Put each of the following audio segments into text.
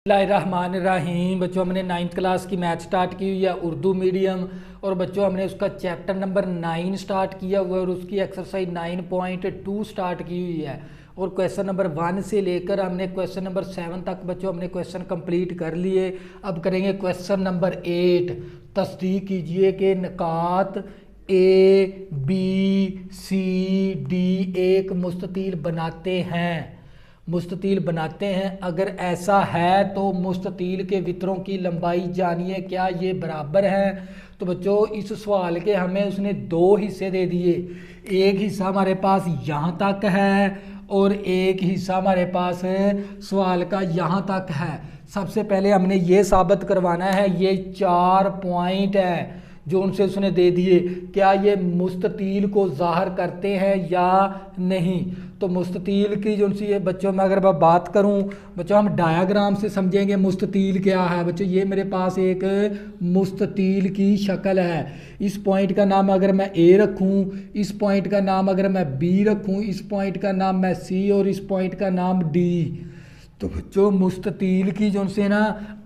बिस्मिल्लाहिर्रहमानिर्रहीम। बच्चों हमने 9th क्लास की मैथ स्टार्ट की हुई है उर्दू मीडियम, और बच्चों हमने उसका चैप्टर नंबर 9 स्टार्ट किया हुआ है और उसकी एक्सरसाइज 9.2 स्टार्ट की हुई है। और क्वेश्चन नंबर 1 से लेकर हमने क्वेश्चन नंबर 7 तक बच्चों हमने क्वेश्चन कंप्लीट कर लिए। अब करेंगे क्वेश्चन नंबर 8। तस्दीक कीजिए कि निकात ए बी सी डी एक मुस्ततील बनाते हैं। मुस्ततील बनाते हैं, अगर ऐसा है तो मुस्ततील के वितरों की लंबाई जानिए, क्या ये बराबर है। तो बच्चों इस सवाल के हमें उसने 2 हिस्से दे दिए। एक हिस्सा हमारे पास यहाँ तक है और एक हिस्सा हमारे पास सवाल का यहाँ तक है। सबसे पहले हमने ये साबित करवाना है, ये 4 पॉइंट है जो उनसे उसने दे दिए, क्या ये मुस्ततील को ज़ाहिर करते हैं या नहीं। तो मुस्ततील की जो सी बच्चों में अगर मैं बात करूं, बच्चों हम डायाग्राम से समझेंगे मुस्ततील क्या है। बच्चों ये मेरे पास एक मुस्ततील की शक्ल है। इस पॉइंट का नाम अगर मैं ए रखूं, इस पॉइंट का नाम अगर मैं बी रखूं, इस पॉइंट का नाम मैं सी और इस पॉइंट का नाम डी, तो बच्चों मुस्ततील की जो से ना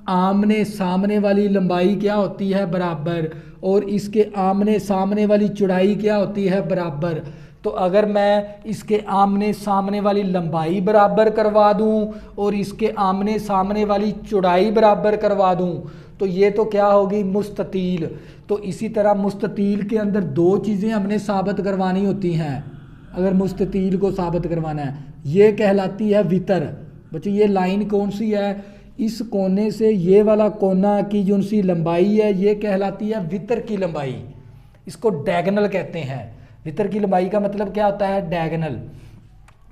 आमने सामने वाली लंबाई क्या होती है, बराबर, और इसके आमने सामने वाली चौड़ाई क्या होती है, बराबर। तो अगर मैं इसके आमने सामने वाली लंबाई बराबर करवा दूं और इसके आमने सामने वाली चौड़ाई बराबर करवा दूं तो ये तो क्या होगी, मुस्ततील। तो इसी तरह मुस्ततील के अंदर 2 चीज़ें हमने साबित करवानी होती हैं। अगर मुस्ततील को साबित करवाना है, ये कहलाती है वितर। बच्चों ये लाइन कौन सी है, इस कोने से ये वाला कोना की जो सी लंबाई है ये कहलाती है वितर की लंबाई। इसको डायगोनल कहते हैं। वितर की लंबाई का मतलब क्या होता है, डायगोनल।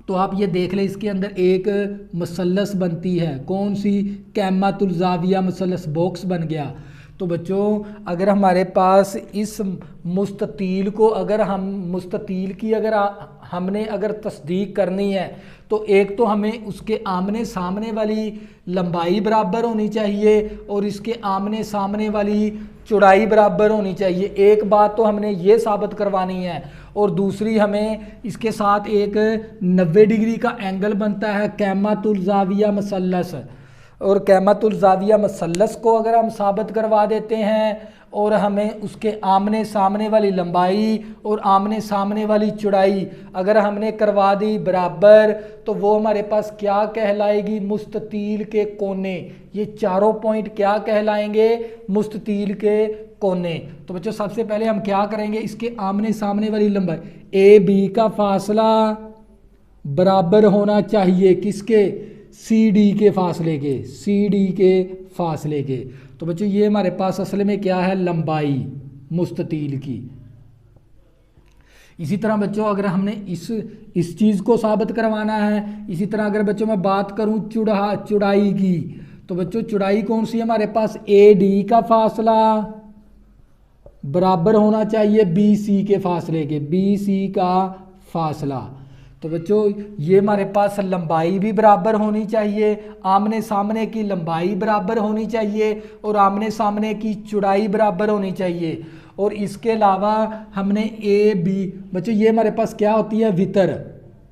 तो आप ये देख लें, इसके अंदर एक मसलस बनती है, कौन सी, कैमातुल ज़ाविया मसलस बॉक्स बन गया। तो बच्चों अगर हमारे पास इस मुस्ततील को, अगर हम मुस्ततील की हमने अगर तस्दीक करनी है तो एक तो हमें उसके आमने सामने वाली लंबाई बराबर होनी चाहिए और इसके आमने सामने वाली चौड़ाई बराबर होनी चाहिए। एक बात तो हमने ये साबित करवानी है, और दूसरी हमें इसके साथ एक 90 डिग्री का एंगल बनता है, कैमातुल ज़ाविया मसलस। और कैमातुल ज़ाविया मसलस को अगर हम साबित करवा देते हैं और हमें उसके आमने सामने वाली लंबाई और आमने सामने वाली चौड़ाई अगर हमने करवा दी बराबर, तो वो हमारे पास क्या कहलाएगी, मुस्ततील के कोने। ये 4 पॉइंट क्या कहलाएंगे, मुस्ततील के कोने। तो बच्चों सबसे पहले हम क्या करेंगे, इसके आमने सामने वाली लंबाई ए बी का फासला बराबर होना चाहिए, किसके, सी डी के फासले के, सी डी के फासले के। तो बच्चों ये हमारे पास असल में क्या है, लंबाई मुस्ततील की। इसी तरह बच्चों अगर हमने इस चीज़ को साबित करवाना है, इसी तरह अगर बच्चों मैं बात करूं चौड़ाई की, तो बच्चों चौड़ाई कौन सी है हमारे पास, ए डी का फासला बराबर होना चाहिए बी सी के फासले के, बी सी का फासला। तो बच्चों ये हमारे पास लंबाई भी बराबर होनी चाहिए, आमने सामने की लंबाई बराबर होनी चाहिए और आमने सामने की चौड़ाई बराबर होनी चाहिए। और इसके अलावा हमने ए बी, बच्चों ये हमारे पास क्या होती है, वितर।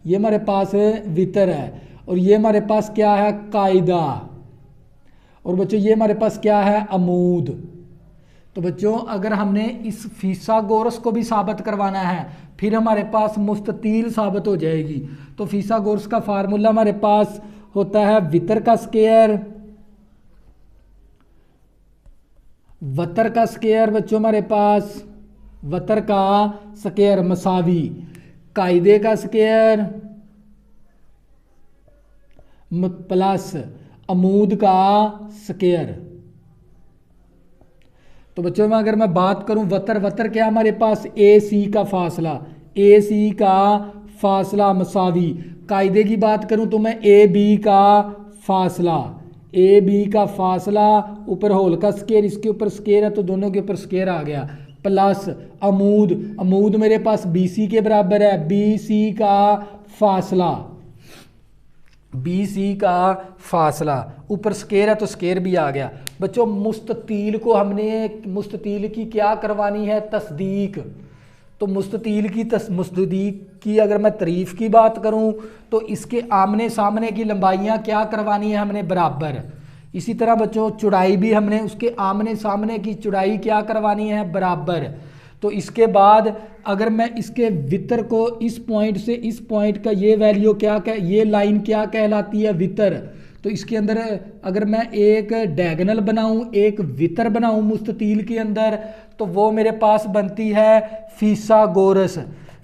ये हमारे पास वितर है। और ये हमारे पास क्या है, कायदा। और बच्चों ये हमारे पास क्या है, अमूद। तो बच्चों अगर हमने इस फिसागोरस को भी साबित करवाना है, फिर हमारे पास मुस्ततील साबित हो जाएगी। तो फिसागोरस का फार्मूला हमारे पास होता है वितर का स्क्वायर, वतर का स्क्वायर, बच्चों हमारे पास वतर का स्क्वायर मसावी कायदे का स्क्वायर प्लस अमूद का स्क्वायर। तो बच्चों में अगर मैं बात करूं वतर क्या हमारे पास, ए सी का फासला, ए सी का फासला मसावी। कायदे की बात करूं तो मैं ए बी का फासला, ए बी का फासला ऊपर होल का स्क्वायर, इसके ऊपर स्क्वायर है तो दोनों के ऊपर स्क्वायर आ गया, प्लस अमूद मेरे पास बी सी के बराबर है, बी सी का फासला, बी सी का फासला, ऊपर स्क्वायर है तो स्क्वायर भी आ गया। बच्चों मुस्ततील को हमने मुस्ततील की क्या करवानी है, तस्दीक। तो मुस्ततील की अगर मैं तारीफ़ की बात करूं तो इसके आमने सामने की लंबाइयां क्या करवानी है हमने, बराबर। इसी तरह बच्चों चौड़ाई भी हमने उसके आमने सामने की चौड़ाई क्या करवानी है, बराबर। तो इसके बाद अगर मैं इसके वितर को इस पॉइंट से इस पॉइंट का ये वैल्यू ये लाइन क्या कहलाती है, वितर। तो इसके अंदर अगर मैं एक डायगोनल बनाऊं, एक वितर बनाऊं मुस्ततील के अंदर, तो वो मेरे पास बनती है फीसागोरस।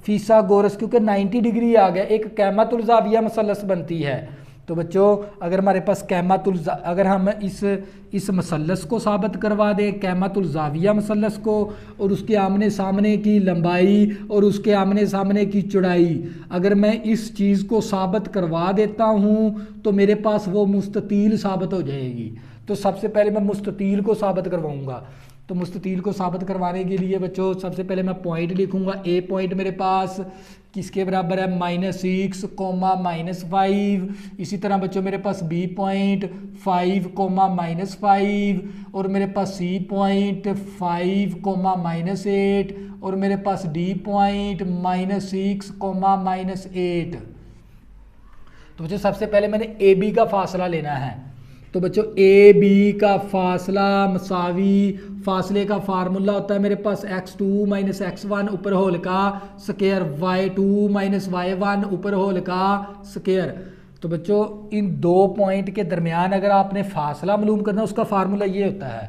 फीसागोरस क्योंकि 90 डिग्री आ गया, एक कैमातुल ज़ाविया मसलस बनती है। तो बच्चों अगर हमारे पास अगर हम इस मसलस को साबित करवा दें, कैमातुल ज़ाविया मसलस को, और उसके आमने सामने की लंबाई और उसके आमने सामने की चौड़ाई, अगर मैं इस चीज़ को साबित करवा देता हूँ तो मेरे पास वो मुस्ततील साबित हो जाएगी। तो सबसे पहले मैं मुस्ततील को साबित करवाऊँगा। तो मुस्ततील को साबित करवाने के लिए बच्चों सबसे पहले मैं पॉइंट लिखूंगा। ए पॉइंट मेरे पास किसके बराबर है, -6, -5। इसी तरह बच्चों मेरे पास बी पॉइंट 5, -5, और मेरे पास सी पॉइंट 5, -8, और मेरे पास डी पॉइंट -6, -8। तो बच्चों सबसे पहले मैंने ए बी का फासला लेना है। तो बच्चों ए बी का फासला मसावी, फासले का फार्मूला होता है मेरे पास x2 - x1 ऊपर होल का स्क्वायर, y2 - y1 ऊपर होल का स्क्वायर। तो बच्चों इन दो पॉइंट के दरमियान अगर आपने फासला मालूम करना उसका फार्मूला ये होता है।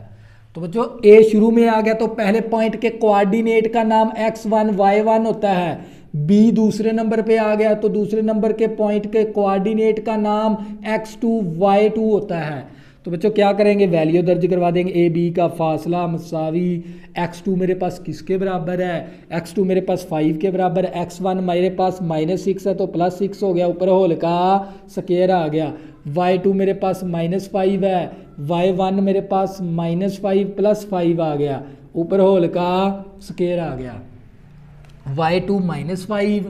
तो बच्चों ए शुरू में आ गया तो पहले पॉइंट के कोऑर्डिनेट का नाम x1 y1 होता है। बी दूसरे नंबर पे आ गया तो दूसरे नंबर के पॉइंट के कोऑर्डिनेट का नाम x2 y2 होता है। तो बच्चों क्या करेंगे, वैल्यू दर्ज करवा देंगे। ए बी का फासला मसावी x2 मेरे पास किसके बराबर है, x2 मेरे पास 5 के बराबर है, x1 मेरे पास -6 है तो +6 हो गया, ऊपर होल का स्क्वायर आ गया। y2 मेरे पास -5 है, y1 मेरे पास -5 + 5 आ गया, ऊपर होल का स्क्वायर आ गया। y2 -5,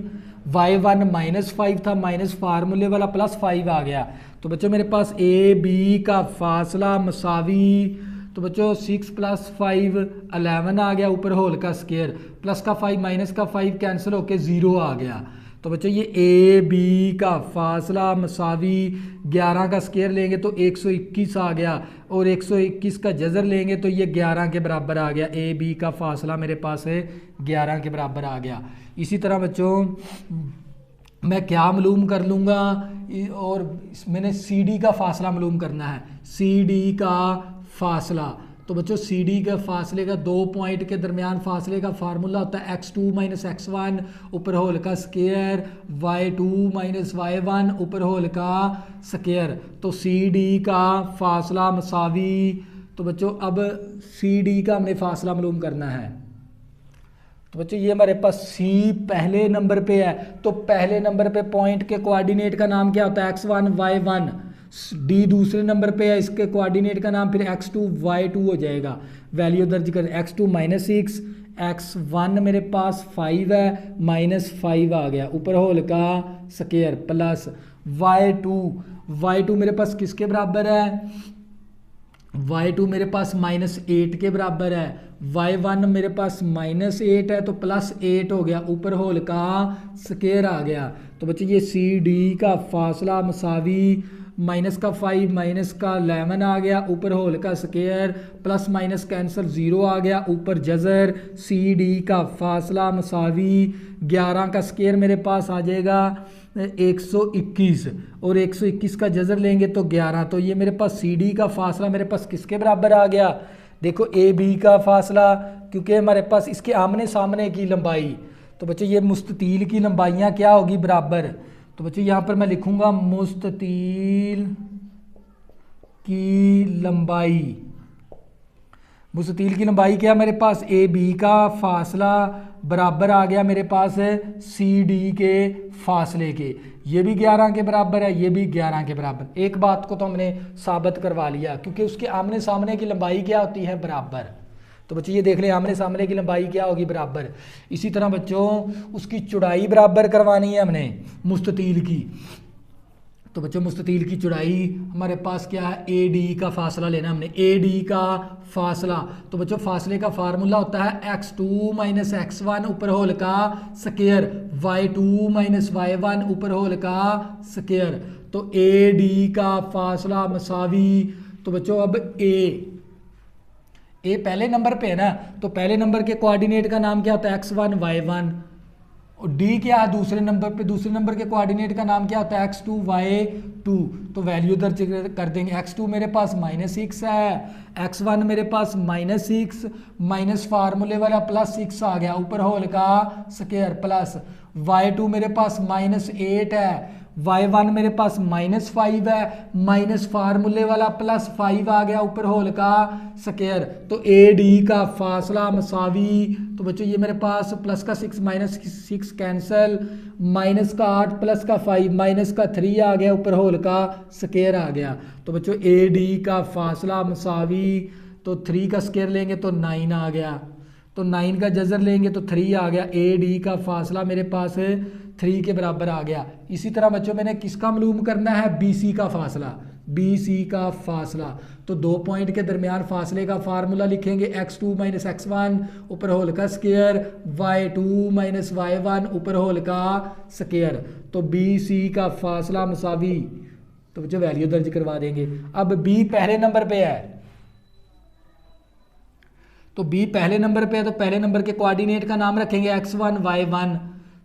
y1 -5 था, माइनस फार्मूले वाला +5 आ गया। तो बच्चों मेरे पास ए बी का फासला मसावी, तो बच्चों 6 + 5 11 आ गया, ऊपर होल का स्क्वायर, प्लस का 5 माइनस का 5 कैंसिल होके 0 आ गया। तो बच्चों ये ए बी का फासला मसावी 11 का स्क्वायर लेंगे तो 121 आ गया, और 121 का जज़र लेंगे तो ये 11 के बराबर आ गया। ए बी का फासला मेरे पास है 11 के बराबर आ गया। इसी तरह बच्चों मैं क्या मालूम कर लूँगा, और मैंने सी डी का फासला मालूम करना है। सी डी का फासला, तो बच्चों सी डी के फासले का दो पॉइंट के दरमियान फासले का फार्मूला होता है x2 - x1 ऊपर होल का स्क्वायर, y2 - y1 ऊपर होल का स्क्वायर। तो सी डी का फासला मसावी, तो बच्चों अब सी डी का हमने फासला मालूम करना है। तो बच्चों ये हमारे पास सी पहले नंबर पे है, तो पहले नंबर पे पॉइंट के कोऑर्डिनेट का नाम क्या होता है, x1 y1। डी दूसरे नंबर पे है, इसके कोऑर्डिनेट का नाम फिर x2 y2 हो जाएगा। वैल्यू दर्ज कर, x2 -6, x1 मेरे पास 5 है, -5 आ गया, ऊपर होल का स्क्वायर, प्लस y2 मेरे पास किसके बराबर है, y2 मेरे पास -8 के बराबर है, y1 मेरे पास -8 है तो +8 हो गया, ऊपर होल का स्क्वायर आ गया। तो बच्चे ये सी डी का फासला मसावी माइनस का 5 माइनस का 11 आ गया, ऊपर होल का स्क्वायर, प्लस माइनस कैंसर 0 आ गया, ऊपर जज़र। सी डी का फासला मसावी 11 का स्क्वायर मेरे पास आ जाएगा 121, और 121 का जज़र लेंगे तो 11। तो ये मेरे पास सी डी का फासला मेरे पास किसके बराबर आ गया, देखो ए बी का फासला, क्योंकि हमारे पास इसके आमने सामने की लंबाई। तो बच्चों ये मुस्ततील की लंबाइयाँ क्या होगी, बराबर। तो बच्चों यहाँ पर मैं लिखूंगा मुस्ततील की लंबाई। मुस्ततील की लंबाई क्या मेरे पास, ए बी का फासला बराबर आ गया मेरे पास है सी डी के फासले के। ये भी 11 के बराबर है, ये भी 11 के बराबर। एक बात को तो हमने साबित करवा लिया, क्योंकि उसके आमने सामने की लंबाई क्या होती है, बराबर। तो बच्चे ये देख लें आमने सामने की लंबाई क्या होगी, बराबर। इसी तरह बच्चों उसकी चौड़ाई बराबर करवानी है हमने मुस्ततील की। तो बच्चों मुस्ततील की चौड़ाई हमारे पास क्या है, ए डी का फासला लेना हमने, ए डी का फासला। तो बच्चों फासले का फार्मूला होता है x2 - x1 ऊपर होल का स्क्वायर, y2 - y1 ऊपर होल का स्क्वायर। तो ए डी का फासला मसावी, तो बच्चों अब ए पहले नंबर पे है ना, तो पहले नंबर के कोऑर्डिनेट का नाम क्या होता है x1 y1, और डी क्या है दूसरे नंबर पे, दूसरे नंबर के कोऑर्डिनेट का नाम क्या होता है x2 y2। तो वैल्यू दर्ज कर देंगे। x2 मेरे पास -6 है, x1 मेरे पास -6 माइनस फार्मूले वाला +6 आ गया ऊपर होल का स्क्वायर प्लस y2 मेरे पास -8 है, y1 मेरे पास -5 है माइनस फार्मूले वाला +5 आ गया ऊपर होल का स्क्वायर। तो ए डी का फासला मसावी, तो बच्चों ये मेरे पास प्लस का 6 -6 कैंसिल, माइनस का 8 प्लस का 5 माइनस का 3 आ गया ऊपर होल का स्क्वायर आ गया। तो बच्चों ए डी का फासला मसावी, तो 3 का स्क्वायर लेंगे तो 9 आ गया, तो 9 का जजर लेंगे तो 3 आ गया। ए डी का फासला मेरे पास 3 के बराबर आ गया। इसी तरह बच्चों मैंने किसका मालूम करना है, बी सी का फासला, बी सी का फासला। तो 2 पॉइंट के दरमियान फासले का फार्मूला लिखेंगे x2 - x1 ऊपर होल का स्क्वायर, y2 - y1 ऊपर होल का स्क्वायर। तो बी सी का फासला मसावी, तो बच्चों वैल्यू दर्ज करवा देंगे। अब बी पहले नंबर पे है, तो बी पहले नंबर पे है, तो पहले नंबर के कोऑर्डिनेट का नाम रखेंगे x1 y1।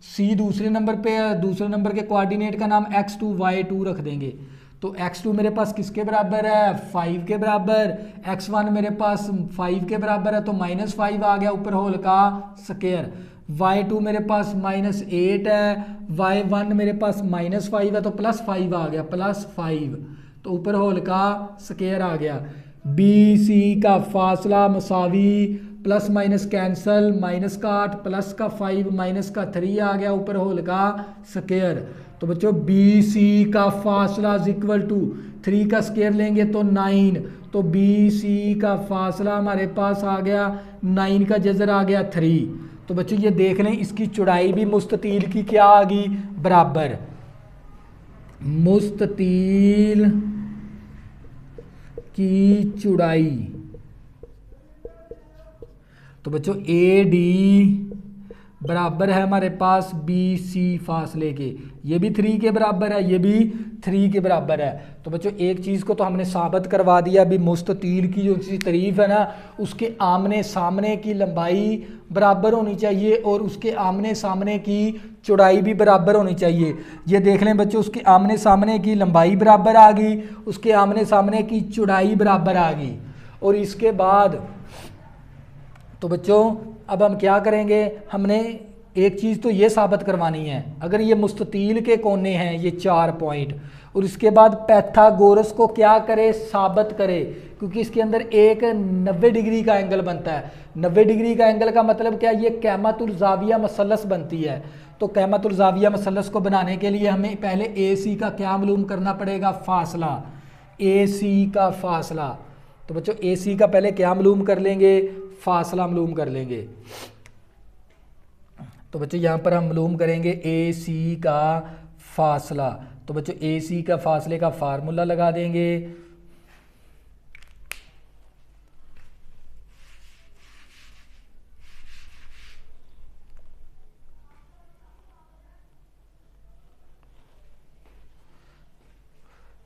सी दूसरे नंबर पे है, दूसरे नंबर के कोऑर्डिनेट का नाम x2 y2 रख देंगे। तो x2 मेरे पास किसके बराबर है, 5 के बराबर, x1 मेरे पास 5 के बराबर है तो -5 आ गया ऊपर होल का स्क्वायर। y2 मेरे पास -8 है, y1 मेरे पास -5 है तो +5 आ गया, +5 तो ऊपर होल का स्क्वायर आ गया। बी सी का फासला मसावी, प्लस माइनस कैंसल, माइनस का 8 प्लस का 5 माइनस का 3 आ गया ऊपर होल का स्क्वायर। तो बच्चों बी सी का फासला इक्वल टू 3 का स्क्वायर लेंगे तो 9, तो बी सी का फासला हमारे पास आ गया 9 का जजर आ गया 3। तो बच्चों ये देख लें इसकी चौड़ाई भी मुस्ततील की क्या आ गई, बराबर, मुस्ततील की चौड़ाई। तो बच्चों ए डी बराबर है हमारे पास बी सी फासले के, ये भी 3 के बराबर है, ये भी 3 के बराबर है। तो बच्चों एक चीज़ को तो हमने साबित करवा दिया, अभी मुस्ततील की जो तारीफ है ना, उसके आमने सामने की लंबाई बराबर होनी चाहिए और उसके आमने सामने की चौड़ाई भी बराबर होनी चाहिए। ये देख लें बच्चों, उसके आमने सामने की लंबाई बराबर आ गई, उसके आमने सामने की चौड़ाई बराबर आ गई। और इसके बाद तो बच्चों अब हम क्या करेंगे, हमने एक चीज़ तो ये साबित करवानी है, अगर ये मुस्ततील के कोने हैं ये 4 पॉइंट, और इसके बाद पैथागोरस को क्या करे, साबित करे, क्योंकि इसके अंदर एक 90 डिग्री का एंगल बनता है। 90 डिग्री का एंगल का मतलब क्या, ये कैमतुल ज़ाविया मसलस बनती है। तो कैमतुल ज़ाविया मसलस को बनाने के लिए हमें पहले ए सी का क्या मालूम करना पड़ेगा, फासला, ए सी का फासला। तो बच्चों ए सी का पहले क्या मालूम कर लेंगे, फासला मालूम कर लेंगे। तो बच्चों यहाँ पर हम मालूम करेंगे ए सी का फासला। तो बच्चों ए सी का फासले का फार्मूला लगा देंगे।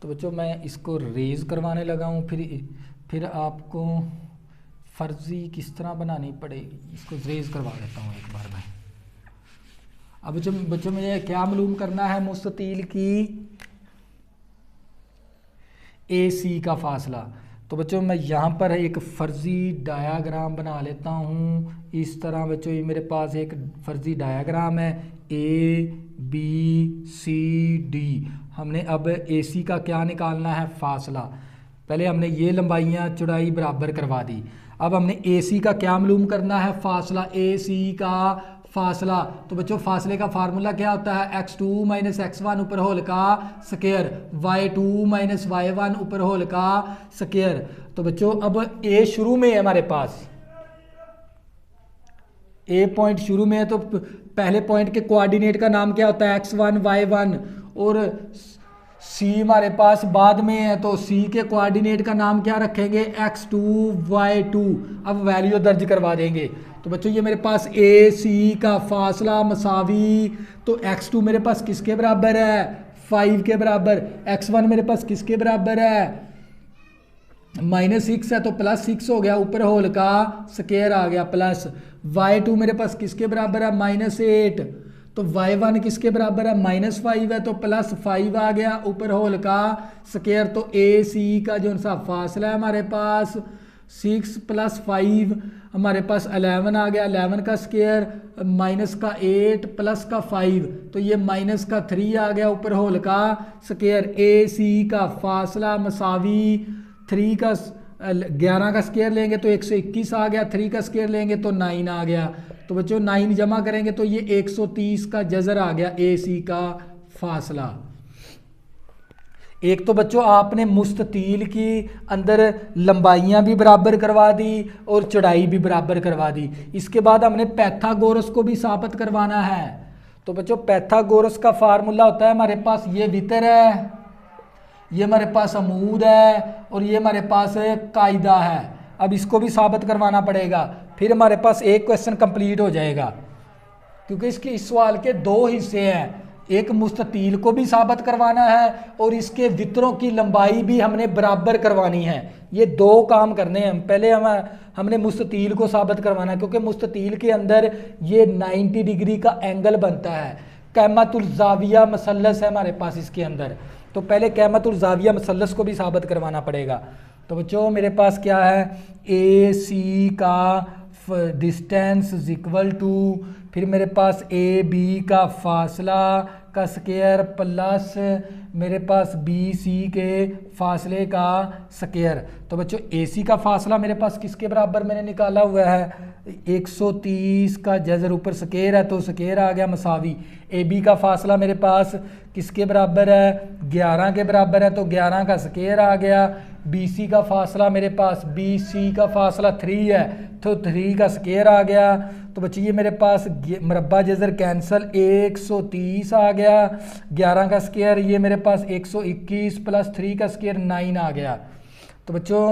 तो बच्चों मैं इसको रेज करवाने लगा हूँ, फिर आपको फर्जी किस तरह बनानी पड़ेगी, इसको रेज करवा देता हूँ एक बार मैं। अब बच्चों मुझे क्या मालूम करना है, मुस्ततील की ए सी का फासला। तो बच्चों मैं यहाँ पर एक फर्जी डायाग्राम बना लेता हूँ इस तरह। बच्चों ये मेरे पास एक फर्जी डायाग्राम है, ए बी सी डी। हमने अब ए सी का क्या निकालना है, फासला। पहले हमने ये लंबाइयाँ चौड़ाई बराबर करवा दी। अब हमने ए सी का क्या मालूम करना है, फासला, ए सी का फासला। तो बच्चों फासले का फार्मूला क्या होता है, x2 - x1 ऊपर होल का स्क्वायर, y2 - y1 ऊपर होल का स्क्वायर। तो बच्चों अब ए शुरू में है हमारे पास, ए पॉइंट शुरू में है, तो पहले पॉइंट के कोऑर्डिनेट का नाम क्या होता है, x1 y1, और सी हमारे पास बाद में है, तो सी के कोऑर्डिनेट का नाम क्या रखेंगे, x2 y2। अब वैल्यू दर्ज करवा देंगे। तो बच्चों ये मेरे पास ए सी का फासला मसावी, तो x2 मेरे पास किसके बराबर है, 5 के बराबर, x1 मेरे पास किसके बराबर है, -6 है तो +6 हो गया, ऊपर होल का स्केयर आ गया प्लस। y2 मेरे पास किसके बराबर है -8, तो y1 किसके बराबर है -5 है तो +5 आ गया, ऊपर होल का स्केयर। तो AC का जो सा फासला है हमारे पास 6 + 5 हमारे पास 11 आ गया, 11 का स्केयर -8 + 5 तो ये -3 आ गया, ऊपर होल का स्केयर। AC का फासला मसावी 3 का 11 का स्केयर लेंगे तो 121 आ गया, 3 का स्केयर लेंगे तो 9 आ गया। तो बच्चों 9 जमा करेंगे तो ये 130 का जजर आ गया AC का फासला। एक तो बच्चों आपने मुस्ततील की अंदर लंबाइयां भी बराबर करवा दी और चौड़ाई भी बराबर करवा दी। इसके बाद हमने पैथागोरस को भी साबित करवाना है। तो बच्चों पैथागोरस का फार्मूला होता है हमारे पास ये वितर है, ये हमारे पास अमूद है और ये हमारे पास कायदा है। अब इसको भी साबित करवाना पड़ेगा, फिर हमारे पास एक क्वेश्चन कंप्लीट हो जाएगा, क्योंकि इसके इस सवाल के 2 हिस्से हैं। एक मुस्ततील को भी साबित करवाना है और इसके वितरों की लंबाई भी हमने बराबर करवानी है। ये 2 काम करने हैं। पहले हमने मुस्ततील को साबित करवाना है, क्योंकि मुस्ततील के अंदर ये 90 डिग्री का एंगल बनता है। कैमतुल ज़ाविया मसलस है हमारे पास इसके अंदर, तो पहले कैमतुल ज़ाविया मसलस को भी साबित करवाना पड़ेगा। तो बच्चों मेरे पास क्या है, AC का डिस्टेंस इज इक्वल टू, फिर मेरे पास AB का फासला का स्केयर प्लस मेरे पास BC के फासले का स्केयर। तो बच्चों AC का फासला मेरे पास किसके बराबर मैंने निकाला हुआ है, 130 का जजर ऊपर स्केयर है तो स्केयर आ गया मसावी। AB का फासला मेरे पास किसके बराबर है, 11 के बराबर है तो 11 का स्केयर आ गया। BC का फासला मेरे पास BC का फासला 3 है तो 3 का स्केयर आ गया। तो बच्चे ये मेरे पास मरबा जजर कैंसल 130 आ गया, 11 का स्केयर ये मेरे पास 121 + 3 का स्केयर 9 आ गया। तो बच्चों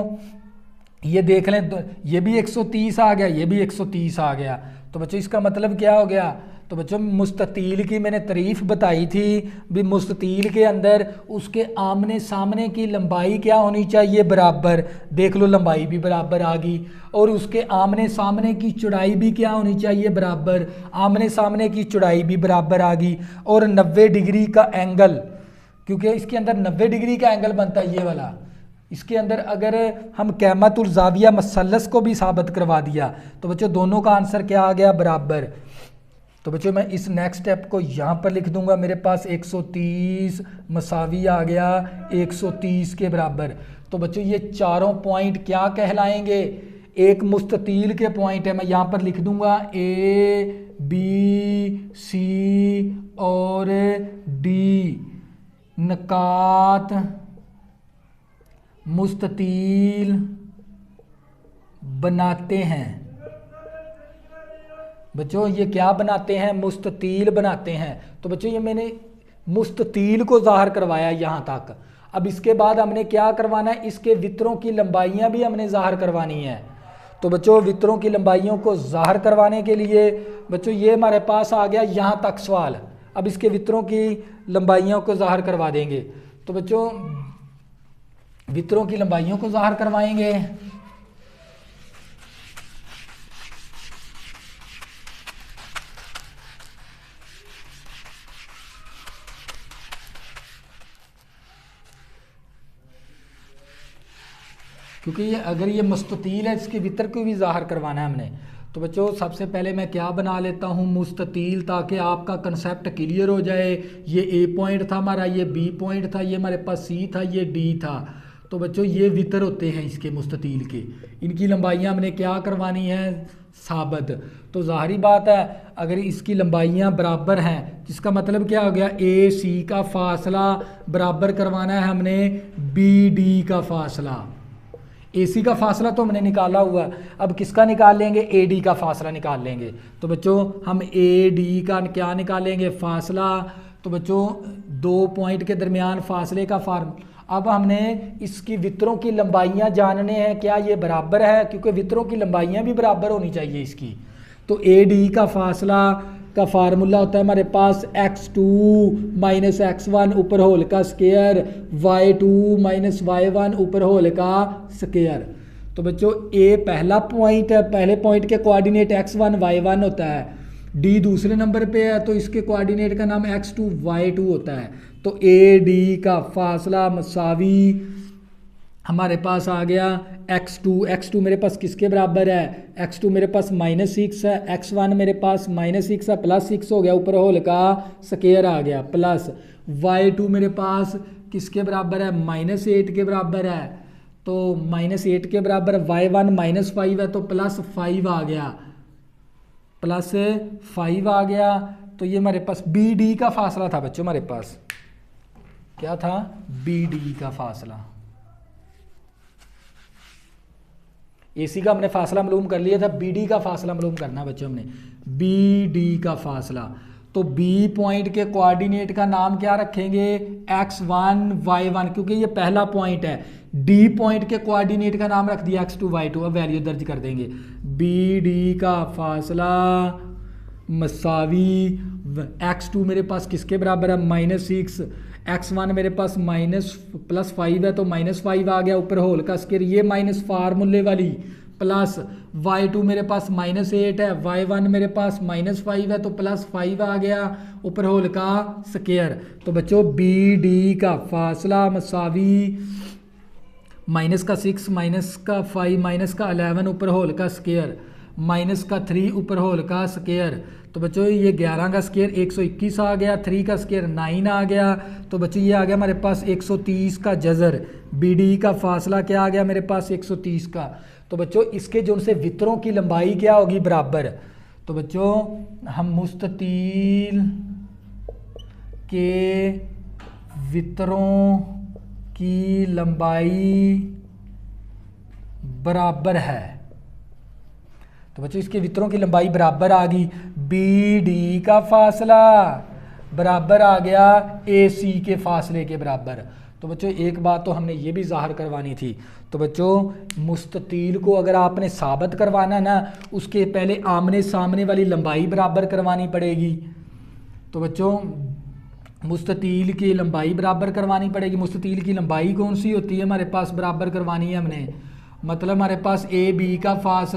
ये देख लें, तो ये भी 130 आ गया, ये भी 130 आ गया। तो बच्चों इसका मतलब क्या हो गया, तो बच्चों मुस्ततील की मैंने तारीफ बताई थी भी, मुस्ततील के अंदर उसके आमने सामने की लंबाई क्या होनी चाहिए, बराबर। देख लो लंबाई भी बराबर आ गई, और उसके आमने सामने की चौड़ाई भी क्या होनी चाहिए, बराबर। आमने सामने की चौड़ाई भी बराबर आ गई, और 90 डिग्री का एंगल, क्योंकि इसके अंदर 90 डिग्री का एंगल बनता है ये वाला। इसके अंदर अगर हम कैमतुल ज़ाविया मसलस को भी साबित करवा दिया तो बच्चों दोनों का आंसर क्या आ गया, बराबर। तो बच्चों मैं इस नेक्स्ट स्टेप को यहाँ पर लिख दूंगा, मेरे पास 130 मसावी आ गया 130 के बराबर। तो बच्चों ये चारों पॉइंट क्या कहलाएंगे, एक मुस्ततील के पॉइंट है, मैं यहाँ पर लिख दूंगा A, B, C और D नकात मुस्ततील बनाते हैं। बच्चों ये क्या बनाते हैं, मुस्ततील बनाते हैं। तो बच्चों ये मैंने मुस्ततील को ज़ाहिर करवाया यहाँ तक। अब इसके बाद हमने क्या करवाना है, इसके वितरों की लंबाइयाँ भी हमने ज़ाहिर करवानी है। तो बच्चों वितरों की लंबाइयों को ज़ाहिर करवाने के लिए बच्चों ये हमारे पास आ गया यहाँ तक सवाल। अब इसके वितरों की लंबाइयों को ज़ाहिर करवा देंगे। तो बच्चों वितरों की लंबाइयों को ज़ाहिर करवाएंगे। क्योंकि ये अगर ये मुस्ततील है, इसके वितर को भी ज़ाहिर करवाना है हमने। तो बच्चों सबसे पहले मैं क्या बना लेता हूँ, मुस्ततील, ताकि आपका कंसेप्ट क्लियर हो जाए। ये A पॉइंट था हमारा, ये B पॉइंट था, ये हमारे पास C था, ये D था। तो बच्चों ये वितर होते हैं इसके मुस्ततील के, इनकी लंबाइयाँ हमने क्या करवानी है, साबित। तो ज़ाहिरी बात है अगर इसकी लंबाइयाँ बराबर हैं, जिसका मतलब क्या हो गया, AC का फासला बराबर करवाना है हमने BD का फासला। AC का फासला तो हमने निकाला हुआ, अब किसका निकाल लेंगे, AD का फासला निकाल लेंगे। तो बच्चों हम AD का क्या निकालेंगे, फासला। तो बच्चों 2 पॉइंट के दरमियान फासले का फार्मूला। अब हमने इसकी वितरों की लंबाइयाँ जानने हैं, क्या ये बराबर है, क्योंकि वितरों की लंबाइयाँ भी बराबर होनी चाहिए इसकी। तो AD का फासला का फार्मूला होता है हमारे पास x2 माइनस x1 ऊपर होल का स्केयर, y2 माइनस y1 ऊपर होल का स्केयर। तो बच्चों ए पहला पॉइंट है, पहले पॉइंट के कोऑर्डिनेट x1 y1 होता है, डी दूसरे नंबर पे है तो इसके कोऑर्डिनेट का नाम x2 y2 होता है। तो ए डी का फासला मसावी हमारे पास आ गया x2 मेरे पास किसके बराबर है, x2 मेरे पास -6 है, x1 मेरे पास -6 है, +6 हो गया, ऊपर होल का स्केयर आ गया, प्लस y2 मेरे पास किसके बराबर है, -8 के बराबर है, तो -8 के बराबर y1 -5 है तो +5 आ गया, +5 आ गया। तो ये हमारे पास बी डी का फासला था बच्चों, हमारे पास क्या था, बी डी का फासला। एसी का हमने फासला मालूम कर लिया था, बीडी का फासला मालूम करना बच्चों हमने, बीडी का फासला। तो बी पॉइंट के कोऑर्डिनेट का नाम क्या रखेंगे, x1 y1, क्योंकि ये पहला पॉइंट है। डी पॉइंट के कोऑर्डिनेट का नाम रख दिया x2 y2। अब वैल्यू दर्ज कर देंगे, बीडी का फासला मसावी x2 मेरे पास किसके बराबर है, -6, x1 मेरे पास +5 है तो -5 आ गया, ऊपर होल का स्केयर, ये माइनस फार्मूले वाली, प्लस y2 मेरे पास -8 है, y1 मेरे पास -5 है तो +5 आ गया, ऊपर होल का स्केयर। तो बच्चों बी डी का फासला मसावी -6 -5 -11 ऊपर होल का स्केयर, -3 ऊपर होल का स्केयर। तो बच्चों ये 11 का स्केयर 121 आ गया, 3 का स्केयर 9 आ गया, तो बच्चों ये आ गया हमारे पास 130 का जज़र। बी डी का फासला क्या आ गया मेरे पास, 130 का। तो बच्चों इसके जो उनसे वितरों की लंबाई क्या होगी, बराबर। तो बच्चों हम मुस्ततील के वितरों की लंबाई बराबर है, तो बच्चों इसके वितरों की लंबाई बराबर आ गई, बी डी का फासला बराबर आ गया ए सी के फासले के बराबर। तो बच्चों एक बात तो हमने ये भी ज़ाहिर करवानी थी। तो बच्चों मुस्ततील को अगर आपने साबित करवाना ना, उसके पहले आमने सामने वाली लंबाई बराबर करवानी पड़ेगी। तो बच्चों मुस्ततील की लंबाई बराबर करवानी पड़ेगी। मुस्ततील की लंबाई कौन सी होती है हमारे पास, बराबर करवानी है हमने, मतलब हमारे पास ए बी का फासला